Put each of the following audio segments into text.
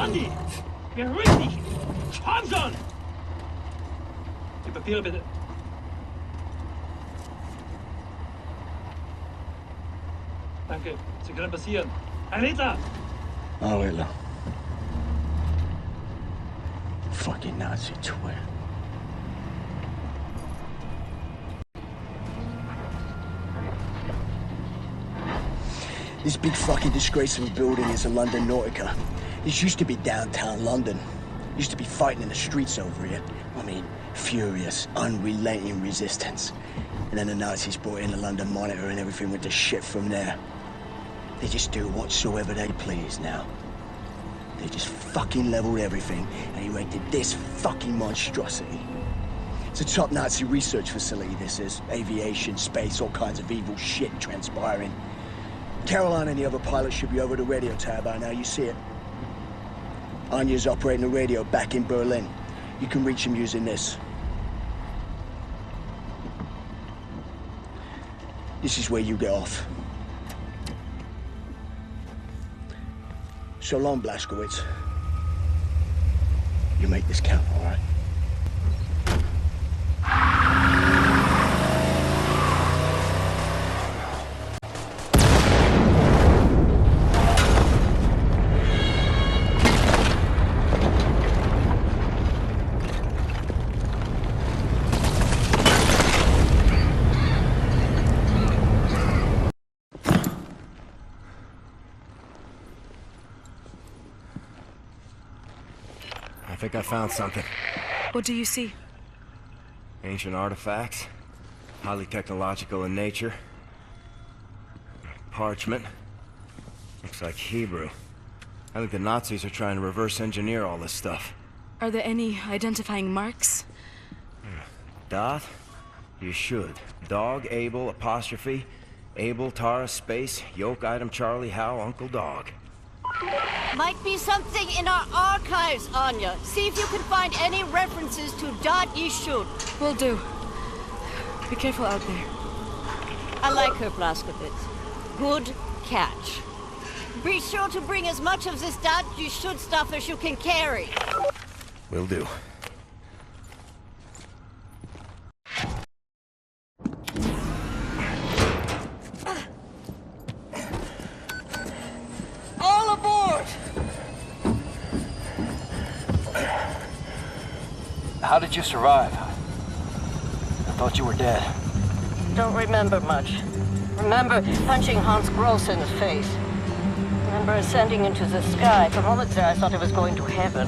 Andi! Beruhig dich! Komm schon! Die Papiere bitte. Danke. Sie können passieren. Ein Hitler! Oh, Hitler. Fucking Nazi twit. This big fucking disgrace of a building is a London Nautica. This used to be downtown London. Used to be fighting in the streets over here. I mean, furious, unrelenting resistance. And then the Nazis brought in the London Monitor and everything went to shit from there. They just do whatsoever they please now. They just fucking leveled everything and erected this fucking monstrosity. It's a top Nazi research facility, this is. Aviation, space, all kinds of evil shit transpiring. Caroline and the other pilots should be over the radio tower by now, you see it. Anya's operating the radio back in Berlin. You can reach him using this. This is where you get off. So long, Blazkowicz. You make this count, all right? I think I found something. What do you see? Ancient artifacts. Highly technological in nature. Parchment. Looks like Hebrew. I think the Nazis are trying to reverse engineer all this stuff. Are there any identifying marks? Dot? You should. Dog, Abel, apostrophe. Abel, Tara, space, yoke, item, Charlie, Hal, Uncle Dog. Might be something in our archives, Anya. See if you can find any references to Dot Yishud. Will do. Be careful out there. I like her, Blazkowicz. Good catch. Be sure to bring as much of this Dot Yishud stuff as you can carry. Will do. All aboard! How did you survive? I thought you were dead. Don't remember much. Remember punching Hans Gross in the face. Remember ascending into the sky. For moments there I thought I was going to heaven.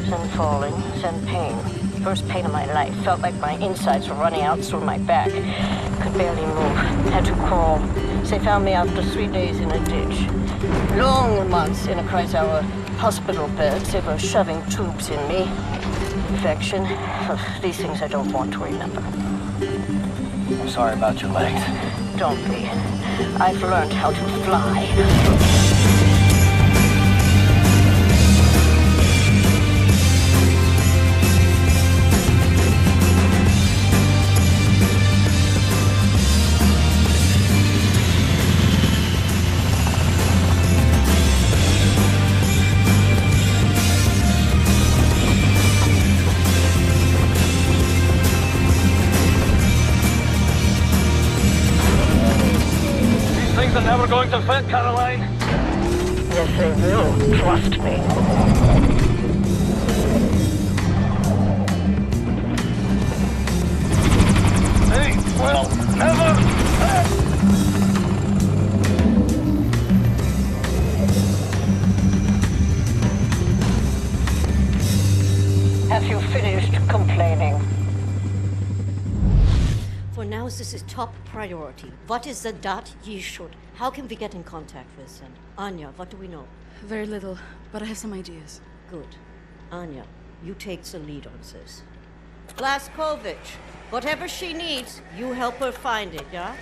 Then falling, then pain. First pain of my life. Felt like my insides were running out through my back. Could barely move. Had to crawl. They found me after 3 days in a ditch. Long months in a Kreisauer hospital bed. They were shoving tubes in me. Infection. These things I don't want to remember. I'm sorry about your legs. Don't be. I've learned how to fly. Things are never going to fit, Caroline. Yes, they will. Trust me. They will never fit. Have you finished complaining? For now, this is top priority. What is the Dot Yishud? How can we get in contact with them? Anya, what do we know? Very little, but I have some ideas. Good. Anya, you take the lead on this. Blazkowicz, whatever she needs, you help her find it, yeah?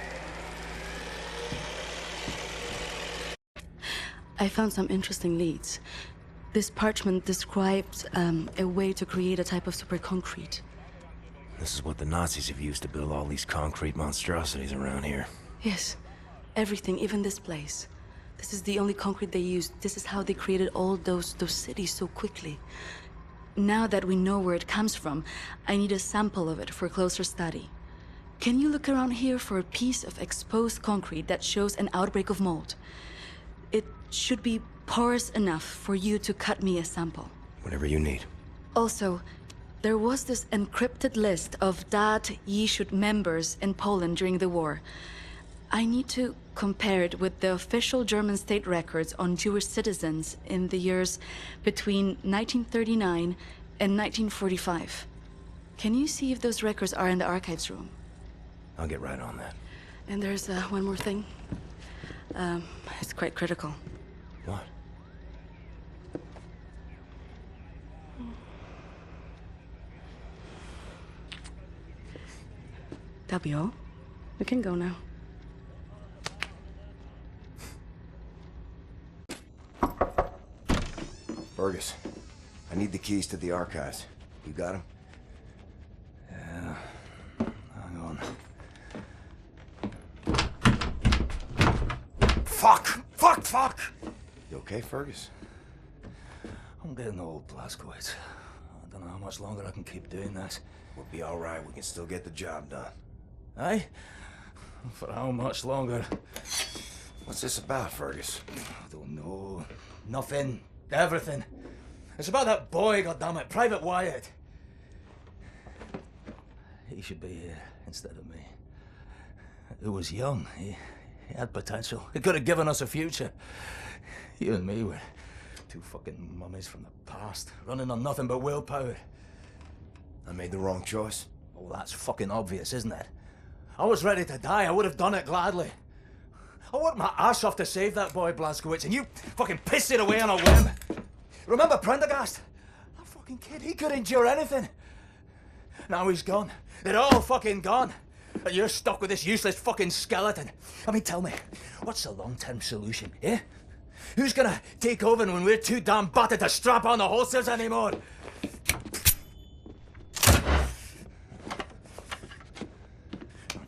I found some interesting leads. This parchment describes a way to create a type of superconcrete. This is what the Nazis have used to build all these concrete monstrosities around here. Yes, everything, even this place. This is the only concrete they used. This is how they created all those cities so quickly. Now that we know where it comes from, I need a sample of it for closer study. Can you look around here for a piece of exposed concrete that shows an outbreak of mold? It should be porous enough for you to cut me a sample. Whatever you need. Also, there was this encrypted list of Dat Yishut members in Poland during the war. I need to compare it with the official German state records on Jewish citizens in the years between 1939 and 1945. Can you see if those records are in the archives room? I'll get right on that. And there's one more thing. It's quite critical. What? That'll be all. We can go now. Fergus, I need the keys to the archives. You got them? Yeah. Hang on. Fuck! You okay, Fergus? I'm getting old, Blazkowicz. I don't know how much longer I can keep doing this. We'll be all right. We can still get the job done. Aye? For how much longer? What's this about, Fergus? I don't know. Nothing. Everything. It's about that boy, goddammit, Private Wyatt. He should be here instead of me. He was young. He had potential. He could have given us a future. You and me were two fucking mummies from the past, running on nothing but willpower. I made the wrong choice. Oh, that's fucking obvious, isn't it? I was ready to die. I would have done it gladly. I worked my ass off to save that boy, Blazkowicz, and you fucking pissed it away on a whim. Remember Prendergast? That fucking kid, he could endure anything. Now he's gone. They're all fucking gone. And you're stuck with this useless fucking skeleton. I mean, tell me, what's the long-term solution, eh? Who's gonna take over when we're too damn battered to strap on the holsters anymore?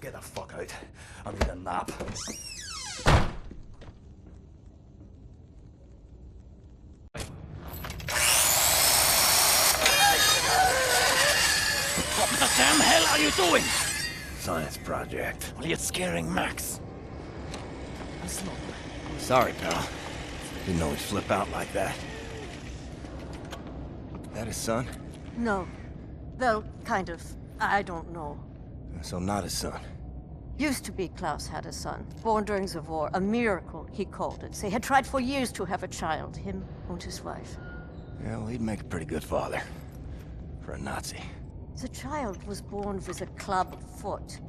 Get the fuck out. I need a nap. What the damn hell are you doing? Science project. Well, you're scaring Max. Sorry, pal. Didn't know he'd flip out like that. That his son? No. Well, kind of. I don't know. So not his son. Used to be Klaus had a son, born during the war. A miracle, he called it. They had tried for years to have a child, him and his wife. Yeah, well, he'd make a pretty good father. For a Nazi. The child was born with a club foot.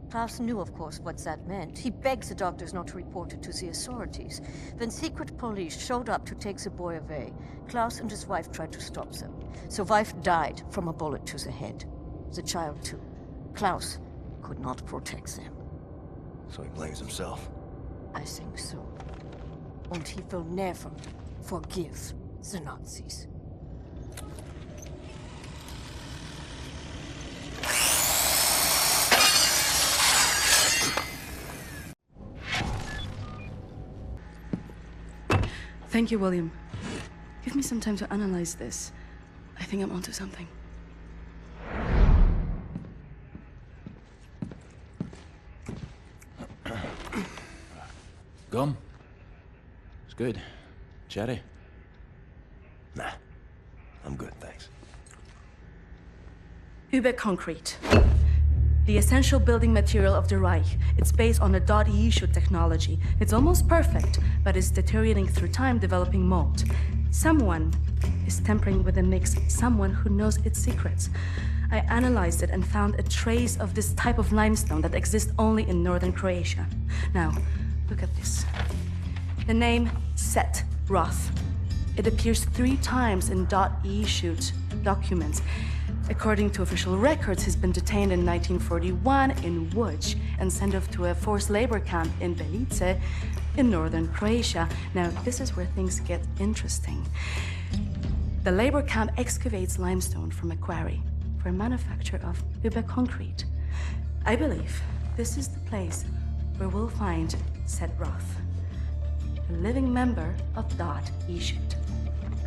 Klaus knew, of course, what that meant. He begged the doctors not to report it to the authorities. When secret police showed up to take the boy away, Klaus and his wife tried to stop them. The wife died from a bullet to the head. The child, too. Klaus could not protect them. So he blames himself. I think so. And he will never forgive the Nazis. Thank you, William. Give me some time to analyze this. I think I'm onto something. Gum? It's good. Cherry? Nah. I'm good, thanks. Uber concrete. The essential building material of the Reich. It's based on the .Yishut technology. It's almost perfect, but it's deteriorating through time, developing mold. Someone is tampering with the mix, someone who knows its secrets. I analyzed it and found a trace of this type of limestone that exists only in northern Croatia. Now, look at this. The name Set Roth. It appears 3 times in .Yishut documents. According to official records, he's been detained in 1941 in Łódź and sent off to a forced labor camp in Belica in northern Croatia. Now, this is where things get interesting. The labor camp excavates limestone from a quarry for manufacture of Uber concrete. I believe this is the place where we'll find Set Roth. a living member of Dot Ishut.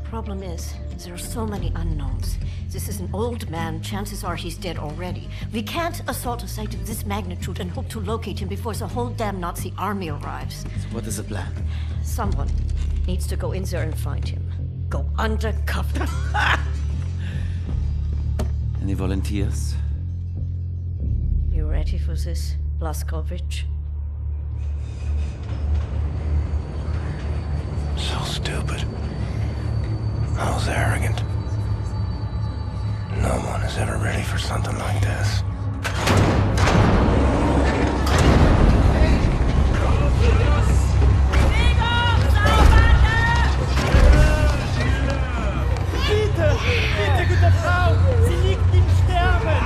Problem is, there are so many unknowns. This is an old man. Chances are he's dead already. We can't assault a site of this magnitude and hope to locate him before the whole damn Nazi army arrives. So what is the plan? Someone needs to go in there and find him. Go undercover. Any volunteers? You ready for this, Blazkowicz? So stupid. I was arrogant. No one is ever ready for something like this. Bitte, bitte, gute Frau! Sie liegt im Sterben!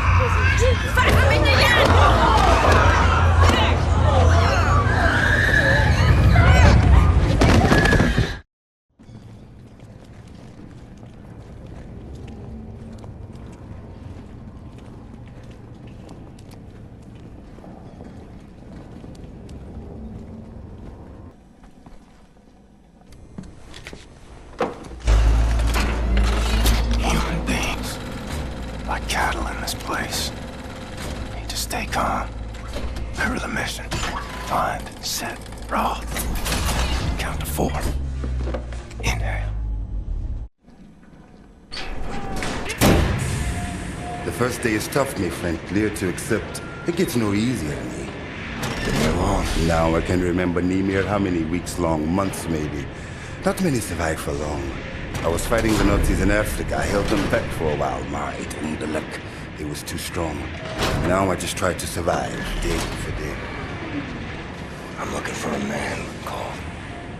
Human beings. Like cattle in this place. Need to stay calm. Remember the mission. Find, set, Roth. Count to 4. Inhale. The first day is tough, my friend, clear to accept. It gets no easier, me. Now I can remember near how many weeks long, months maybe. Not many survive for long. I was fighting the Nazis in Africa. I held them back for a while, my luck. It was too strong. Now I just try to survive, day for day. I'm looking for a man called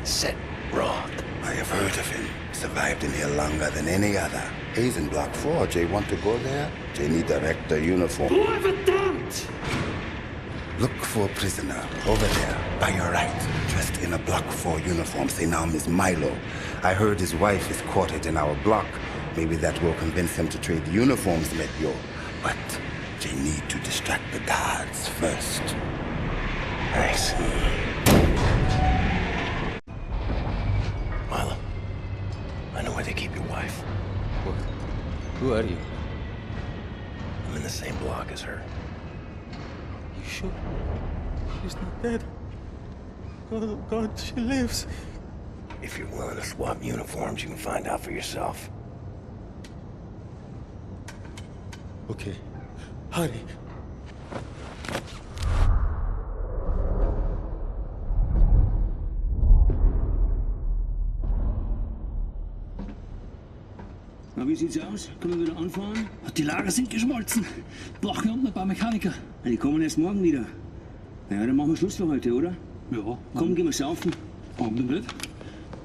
Set Roth. I have heard of him. Survived in here longer than any other. He's in Block 4. Jay want to go there? Jay need a rector uniform. Verdammt! Look for a prisoner over there, by your right, dressed in a Block 4 uniform. Say now, Miss Milo. I heard his wife is quartered in our block. Maybe that will convince him to trade uniforms with you. But they need to distract the guards first. Thanks. Milo, I know where they keep your wife. Who are you? I'm in the same block as her. You sure? She's not dead. God, she lives. If you're willing to swap uniforms, you can find out for yourself. Okay. Hurry. Na, wie sieht's aus? Können wir wieder anfahren? Die Lager sind geschmolzen. Brauchen unten ein paar Mechaniker. Die kommen erst morgen wieder. Naja, dann machen wir Schluss für heute, oder? Ja. Komm, gehen wir saufen. Warum denn nicht?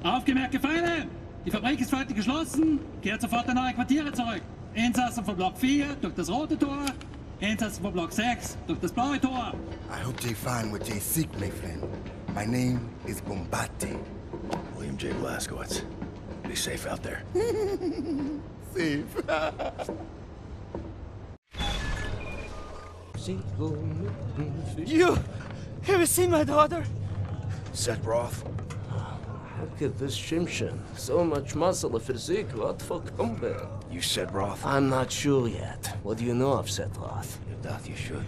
Aufgemerkt, Gefangene! Die Fabrik ist heute geschlossen. Kehrt sofort in eure Quartiere zurück. Insassen von Block 4 durch das rote Tor. Insassen von Block 6 durch das blaue Tor. I hope they find what they seek, my friend. My name is Bombate. William J. Blazkowicz. Be safe out there. Safe. You! Have you seen my daughter? Set Roth. Look at this Shimshin. So much muscle and physique. What for combat? You Set Roth? I'm not sure yet. What do you know of Setroth? You should.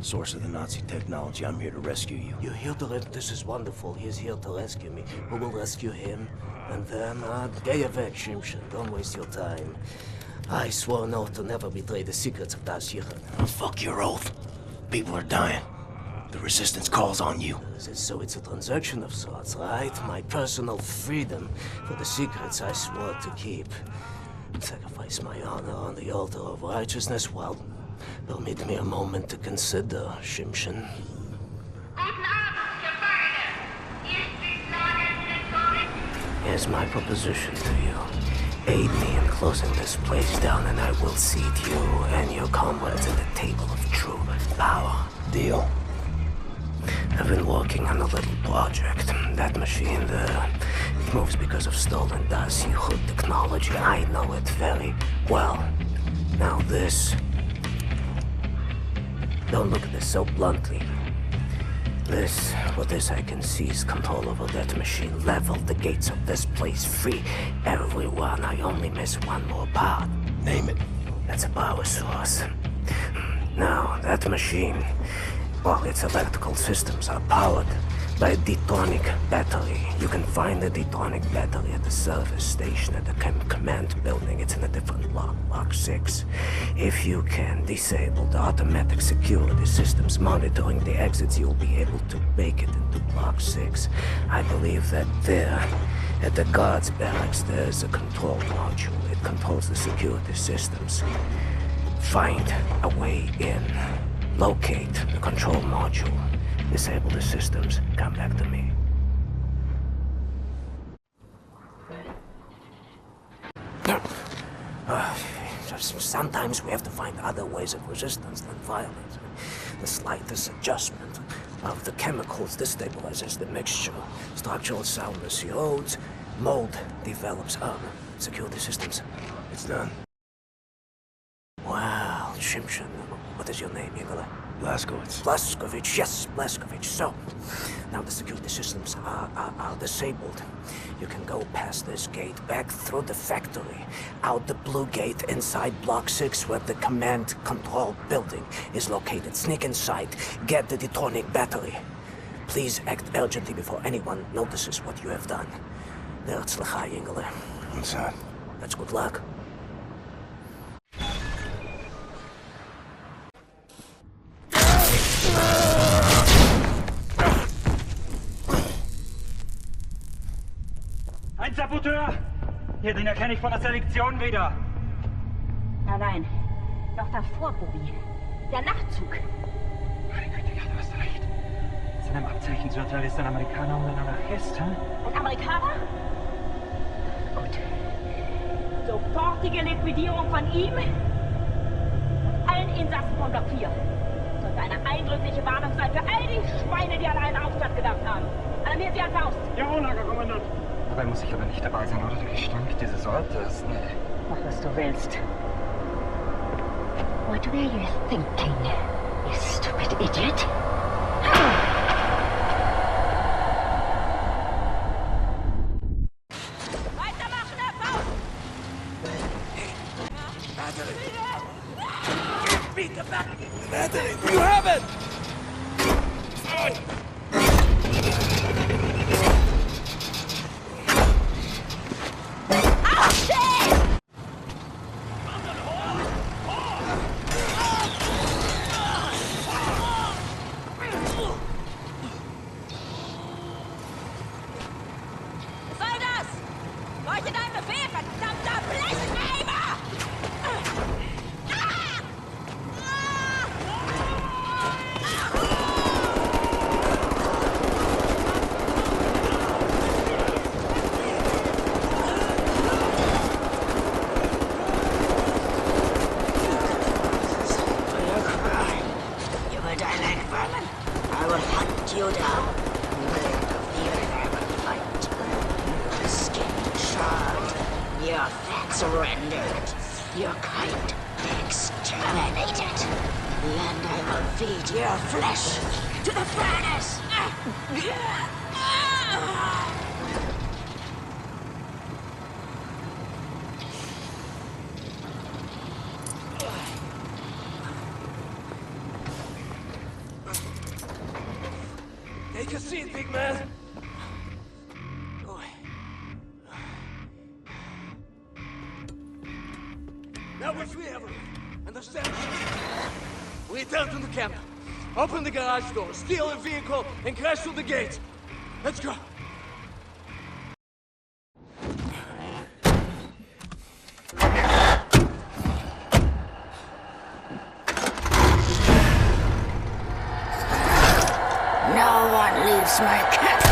Source of the Nazi technology. I'm here to rescue you. You're here to This is wonderful. He's here to rescue me. Who will rescue him? And then, get your weg, Shimshin. Don't waste your time. I swore an oath to never betray the secrets of Das Yichud. Fuck your oath. People are dying. The resistance calls on you. So it's a transaction of sorts, right? My personal freedom for the secrets I swore to keep. Sacrifice my honor on the altar of righteousness? Well, permit me a moment to consider, Shimshin. Here's my proposition to you. Aid me in closing this place down and I will seat you and your comrades at the table of true power. Deal. I've been working on a little project. That machine there, it moves because of stolen Das Yichud technology. I know it very well. Now this... Don't look at this so bluntly. With this I can seize control over that machine, level the gates of this place, free everyone. I only miss one more part. Name it. That's a power source. Now, that machine, well, its electrical systems are powered by a detonic battery. You can find the detonic battery at the service station at the command building. It's in a different block, Block 6. If you can disable the automatic security systems monitoring the exits, you'll be able to make it into Block 6. I believe that there, at the guards barracks, there's a control module. It controls the security systems. Find a way in. Locate the control module. Disable the systems. Come back to me. Sometimes we have to find other ways of resistance than violence. The slightest adjustment of the chemicals destabilizes the mixture. Structural soundness erodes. Mold develops. Security systems. It's done. Wow, Shimshin. What is your name, Igor? Blazkowicz. Blazkowicz, yes, Blazkowicz. So, now the security systems are disabled. You can go past this gate, back through the factory, out the blue gate, inside Block 6, where the command control building is located. Sneak inside, get the detonic battery. Please act urgently before anyone notices what you have done. Nerzlachai, Ingele. What's that? That's good luck. Ein Saboteur! Hier, den erkenne ich von der Selektion wieder. Nein. Noch davor, Bobby. Der Nachtzug. Meine Güte, ja, du hast recht. Seinem Abzeichensurteil ist ein Amerikaner und ein Anarchist, hä? Ein Amerikaner? Gut. Sofortige Liquidierung von ihm und allen Insassen von Block 4. Sollte eine eindrückliche Warnung sein für all die Schweine, die an einen Aufstand gedacht haben. Alarmiert sie an Faust. Jawohl, Lagerkommandant. Dabei muss ich aber nicht dabei sein, oder? Der Gestank dieses Ortes, ne? Mach, was du willst. What were you thinking, you stupid idiot? Weitermachen, Herr Faust! Beat the back! Battery! You have it! Surrendered. Your kind exterminated. And I will feed your flesh to the furnace. Take a seat, big man. Now which we have understand? We return to the camp. Open the garage door, steal a vehicle, and crash through the gate. Let's go. No one leaves my camp.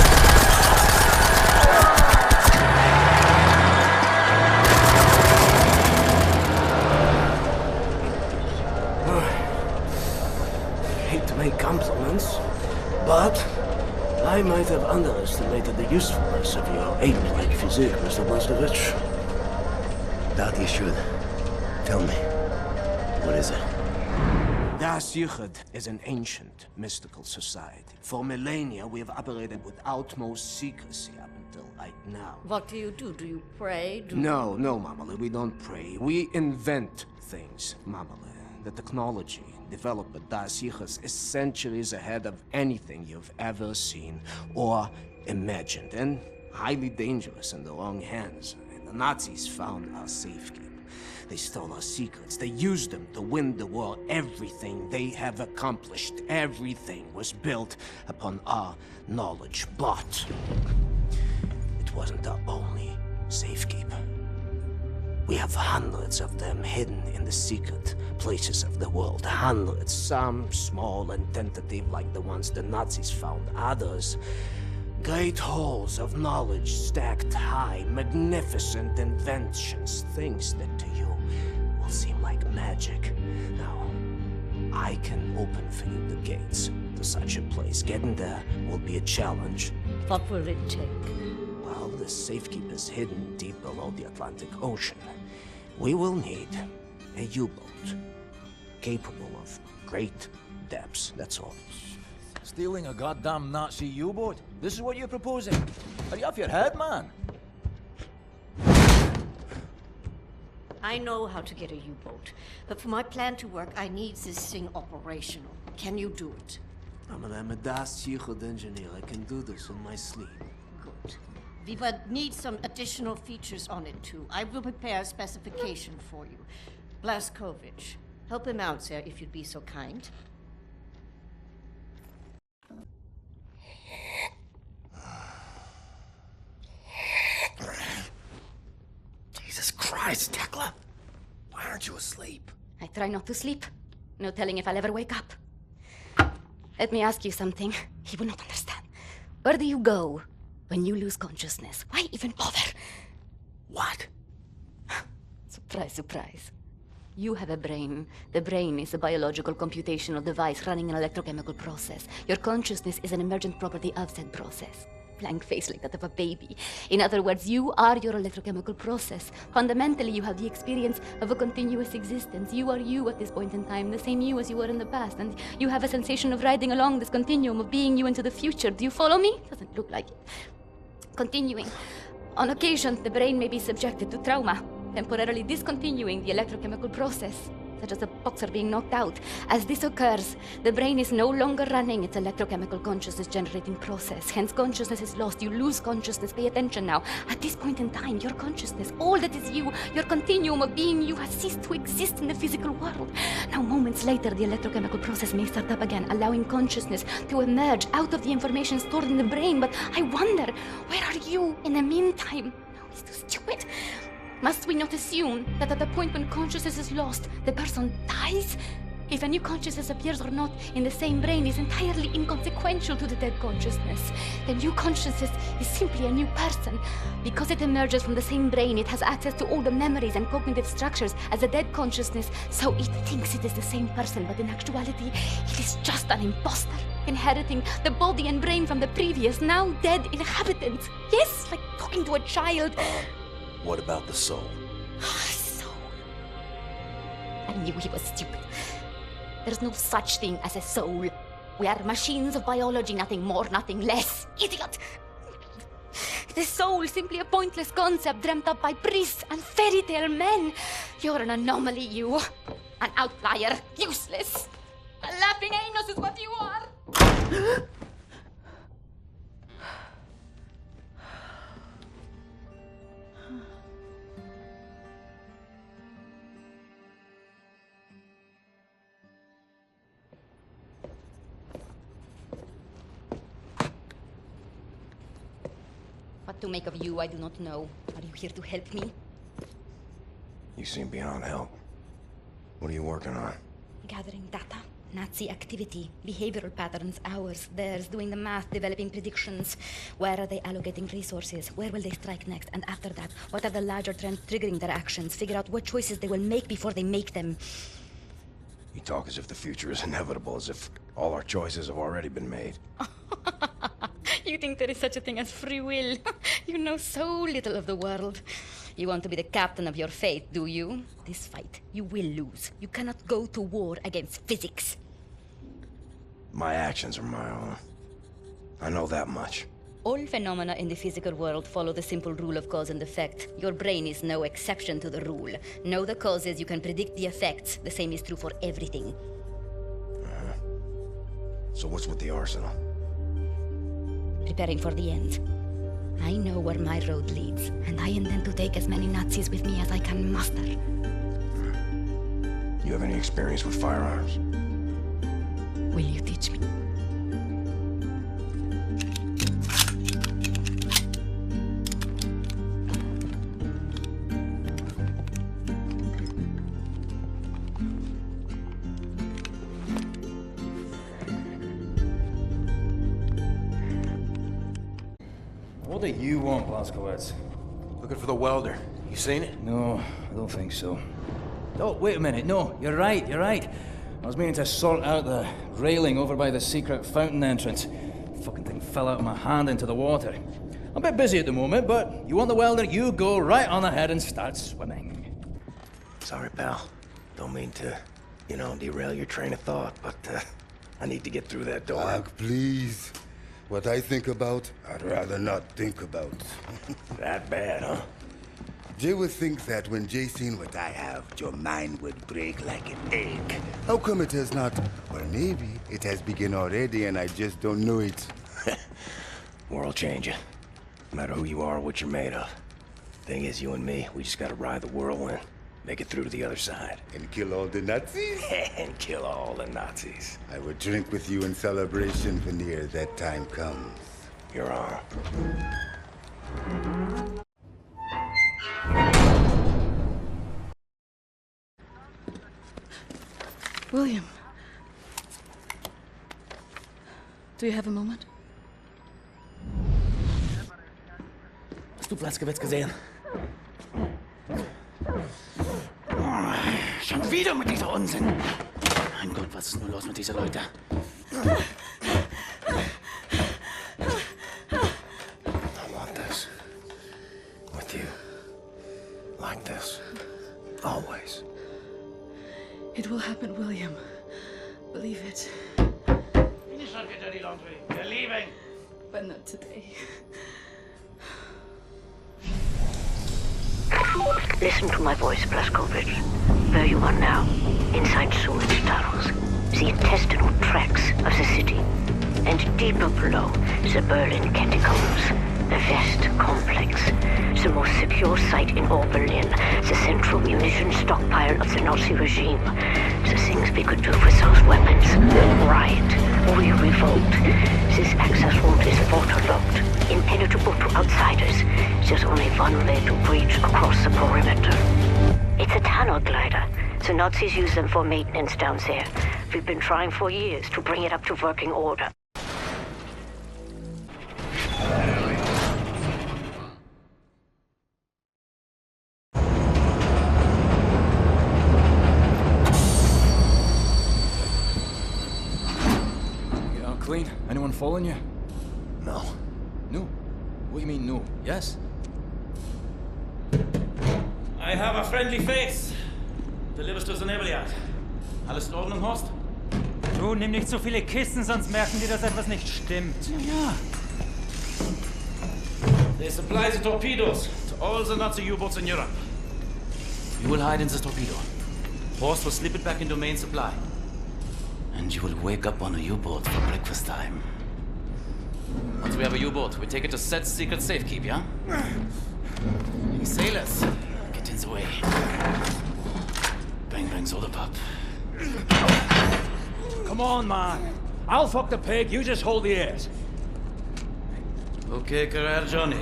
Compliments, but I might have underestimated the usefulness of your ape-like physique, Mr. Blazkowicz. Doubt you should. Tell me, what is it? Das Yichud is an ancient, mystical society. For millennia, we have operated with utmost secrecy up until right now. What do? Do you pray? No, Mamale, we don't pray. We invent things, Mamale. The technology developed by Das Yichud is centuries ahead of anything you've ever seen or imagined, and highly dangerous in the wrong hands. And the Nazis found our safekeeping. They stole our secrets. They used them to win the war. Everything they have accomplished, everything was built upon our knowledge. But it wasn't our only safekeeper. We have hundreds of them hidden in the secret places of the world. Hundreds, some small and tentative like the ones the Nazis found. Others, great halls of knowledge stacked high, magnificent inventions, things that to you will seem like magic. Now, I can open for you the gates to such a place. Getting there will be a challenge. What will it take? Well, the safekeeper is hidden deep below the Atlantic Ocean. We will need a U-boat capable of great depths, that's all. Stealing a goddamn Nazi U-boat? This is what you're proposing? Are you off your head, man? I know how to get a U-boat, but for my plan to work, I need this thing operational. Can you do it? I'm a Das Yichud engineer. I can do this in my sleep. Good. We would need some additional features on it, too. I will prepare a specification for you. Blazkowicz, help him out, sir, if you'd be so kind. Jesus Christ, Tekla! Why aren't you asleep? I try not to sleep. No telling if I'll ever wake up. Let me ask you something. He will not understand. Where do you go when you lose consciousness? Why even bother? What? Surprise, surprise. You have a brain. The brain is a biological computational device running an electrochemical process. Your consciousness is an emergent property of said process. Blank face like that of a baby. In other words, you are your electrochemical process. Fundamentally, you have the experience of a continuous existence. You are you at this point in time, the same you as you were in the past, and you have a sensation of riding along this continuum of being you into the future. Do you follow me? Doesn't look like it. Continuing. On occasion, the brain may be subjected to trauma, temporarily discontinuing the electrochemical process, such as a boxer being knocked out. As this occurs, the brain is no longer running its electrochemical consciousness-generating process. Hence, consciousness is lost. You lose consciousness. Pay attention now. At this point in time, your consciousness, all that is you, your continuum of being you, has ceased to exist in the physical world. Now, moments later, the electrochemical process may start up again, allowing consciousness to emerge out of the information stored in the brain. But I wonder, where are you in the meantime? No, it's too stupid. Must we not assume that at the point when consciousness is lost, the person dies? If a new consciousness appears or not in the same brain is entirely inconsequential to the dead consciousness. The new consciousness is simply a new person. Because it emerges from the same brain, it has access to all the memories and cognitive structures as a dead consciousness, so it thinks it is the same person, but in actuality, it is just an imposter, inheriting the body and brain from the previous, now dead inhabitants. Yes, like talking to a child. What about the soul? Soul. I knew he was stupid. There's no such thing as a soul. We are machines of biology, nothing more, nothing less. Idiot! The soul, simply a pointless concept dreamt up by priests and fairy tale men. You're an anomaly, you. An outlier. Useless. A laughing anus is what you are. What to make of you, I do not know. Are you here to help me? You seem beyond help. What are you working on? Gathering data. Nazi activity. Behavioral patterns. Ours. Theirs. Doing the math. Developing predictions. Where are they allocating resources? Where will they strike next? And after that, what are the larger trends triggering their actions? Figure out what choices they will make before they make them. You talk as if the future is inevitable, as if all our choices have already been made. You think there is such a thing as free will? You know so little of the world. You want to be the captain of your fate, do you? This fight, you will lose. You cannot go to war against physics. My actions are my own. I know that much. All phenomena in the physical world follow the simple rule of cause and effect. Your brain is no exception to the rule. Know the causes, you can predict the effects. The same is true for everything. So what's with the arsenal? Preparing for the end. I know where my road leads, and I intend to take as many Nazis with me as I can muster. You have any experience with firearms? Will you teach me? What do you want, Blazkowicz? Looking for the welder. You seen it? No, I don't think so. Oh, wait a minute. No, you're right, you're right. I was meaning to sort out the railing over by the secret fountain entrance. Fucking thing fell out of my hand into the water. I'm a bit busy at the moment, but you want the welder, you go right on ahead and start swimming. Sorry, pal. Don't mean to, derail your train of thought, but I need to get through that door. Doc, please. What I think about, I'd rather not think about. That bad, huh? Jay would think that when Jay seen what I have, your mind would break like an egg. How come it has not? Or maybe it has begun already and I just don't know it. World changing. No matter who you are or what you're made of. Thing is, you and me, we just gotta ride the whirlwind. Make it through to the other side. And kill all the Nazis? And kill all the Nazis. I would drink with you in celebration whenever that time comes. Your arm. William. Do you have a moment? Hast du Blazkowicz gesehen? Schon wieder mit dieser Unsinn. Mein Gott, was ist nur los mit diesen Leuten? I want this. With you. Like this. Always. It will happen, William. Believe it. Finish up your dirty laundry. We're leaving. But not today. Listen to my voice, Blazkowicz. Where you are now, inside sewage tunnels, the intestinal tracts of the city, and deeper below, the Berlin Catacombs, the West Complex, the most secure site in all Berlin, the central munition stockpile of the Nazi regime. The things we could do with those weapons. Riot. We revolt. This access route is waterlogged, impenetrable to outsiders. There's only one way to breach across the perimeter. It's a tunnel glider. The Nazis use them for maintenance down there. We've been trying for years to bring it up to working order. You out clean? Anyone following you? No. No? What do you mean, no? Yes? I have a friendly face. Delivers to the Nebeljagd. Alles in Ordnung, Horst? Du, nimm nicht so viele Kisten, sonst merken die, dass etwas nicht stimmt. Ja. They supply the torpedoes to all the Nazi U-boats in Europe. You will hide in the torpedo. Horst will slip it back into main supply. And you will wake up on a U-boat for breakfast time. Once we have a U-boat, we take it to Set's secret safekeep, yeah? You sailors, get in the way. Bang bang soda pop. Come on, man. I'll fuck the pig, you just hold the ears. Okay, Carrera Johnny.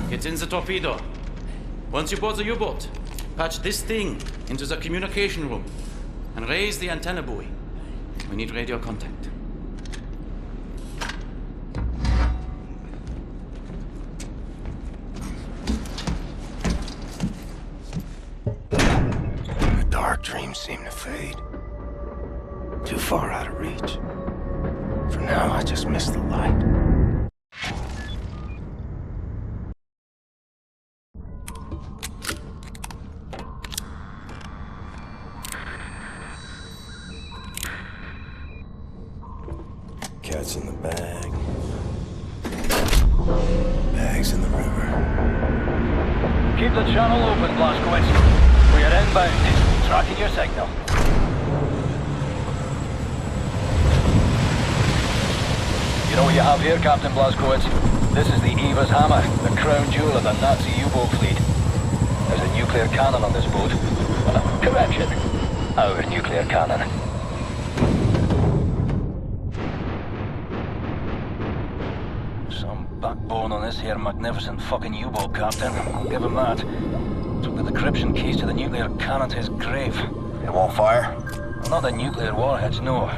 Get in the torpedo. Once you board the U-boat, patch this thing into the communication room and raise the antenna buoy. We need radio contact. The dark dreams seem to fade. Too far out of reach. For now, I just miss the light. Bullets in the bag. Bags in the river. Keep the channel open, Blazkowicz. We are inbound. Tracking your signal. You know what you have here, Captain Blazkowicz? This is the Eva's Hammer, the crown jewel of the Nazi U-boat fleet. There's a nuclear cannon on this boat. Correction. Our nuclear cannon. Some backbone on this here magnificent fucking U-boat, Captain. I'll give him that. Took the decryption keys to the nuclear cannon to his grave. It won't fire? Well, not the nuclear warheads, no.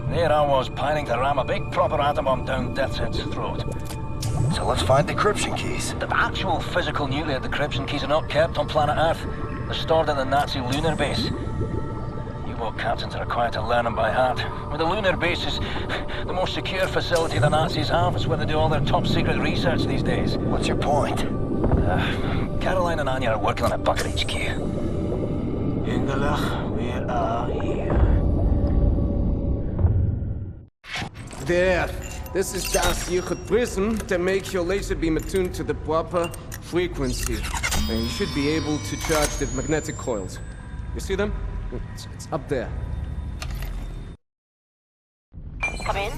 There I was, pining to ram a big proper atom bomb down Deathshead's throat. So let's find decryption keys. The actual physical nuclear decryption keys are not kept on planet Earth. They're stored in the Nazi lunar base. U-boat captains are required to learn them by heart. Well, the lunar base is the most secure facility the Nazis have. It's where they do all their top secret research these days. What's your point? Caroline and Anya are working on a bucket HQ. Engelach, we are here. There. This is das Yichud prism to make your laser beam attuned to the proper frequency. And you should be able to charge the magnetic coils. You see them? It's up there. Come in.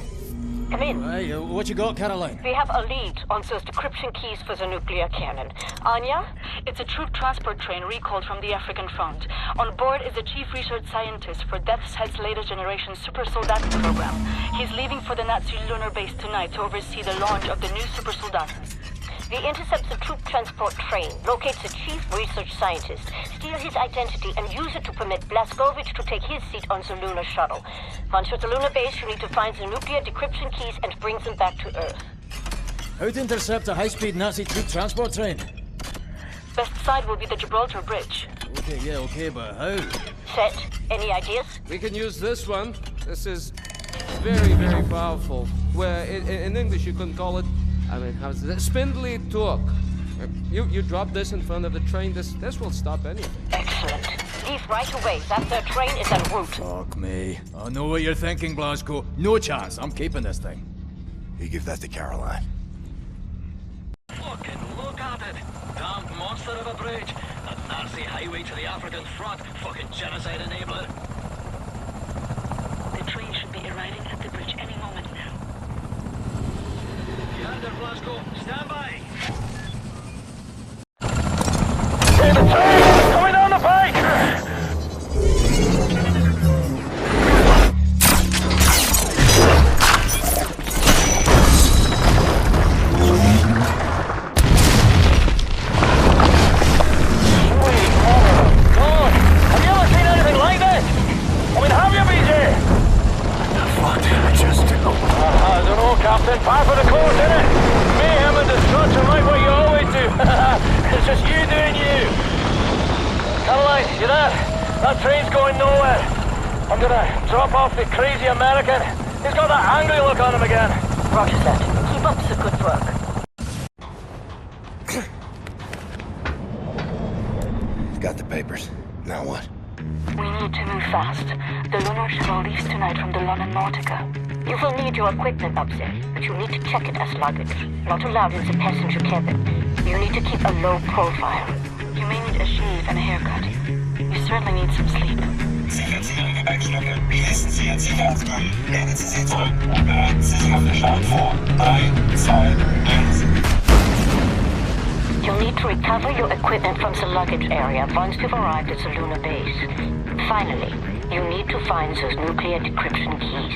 Come in. Hey, what you got, Caroline? We have a lead on those decryption keys for the nuclear cannon. Anya? It's a troop transport train recalled from the African front. On board is the chief research scientist for Deathshead's latest generation super soldat program. He's leaving for the Nazi lunar base tonight to oversee the launch of the new super soldat. We intercept the troop transport train, locate the chief research scientist, steal his identity, and use it to permit Blazkowicz to take his seat on the lunar shuttle. Once you're at the lunar base, you need to find the nuclear decryption keys and bring them back to Earth. How to intercept a high-speed Nazi troop transport train? Best side will be the Gibraltar Bridge. Okay, but how? Set. Any ideas? We can use this one. This is very, very powerful. Where in English you couldn't call it, I mean, how's it? Spindly torque. You drop this in front of the train, this will stop anything. Excellent. Leave right away. That third train is en route. Fuck me. I know what you're thinking, Blazko. No chance. I'm keeping this thing. You give that to Caroline. Fucking look at it! Damned monster of a bridge! A Nazi highway to the African front! Fucking genocide enabler! The train should be arriving at the bridge any moment now. You heard it, Blazko. Stand by! Hey, the train! Coming down the pike! Captain, par for the course, innit? Mayhem and destruction like what you always do. It's just you doing you. Caroline, you there? That train's going nowhere. I'm gonna drop off the crazy American. He's got that angry look on him again. Roger that. Keep up the good work. Got the papers. Now what? We need to move fast. The lunar shuttle leaves tonight from the London Nautica. You will need your equipment up there, but you need to check it as luggage. Not allowed in the passenger cabin. You need to keep a low profile. You may need a shave and a haircut. You certainly need some sleep. Sicherheitsgepäckstücke. Wie heißen Sie Ihren Sicherheitsmann? Lehnen Sie sich zurück. Bereiten Sie sich auf den Start vor. 3, 2, 1. You'll need to recover your equipment from the luggage area once you've arrived at the lunar base. Finally, you need to find those nuclear decryption keys.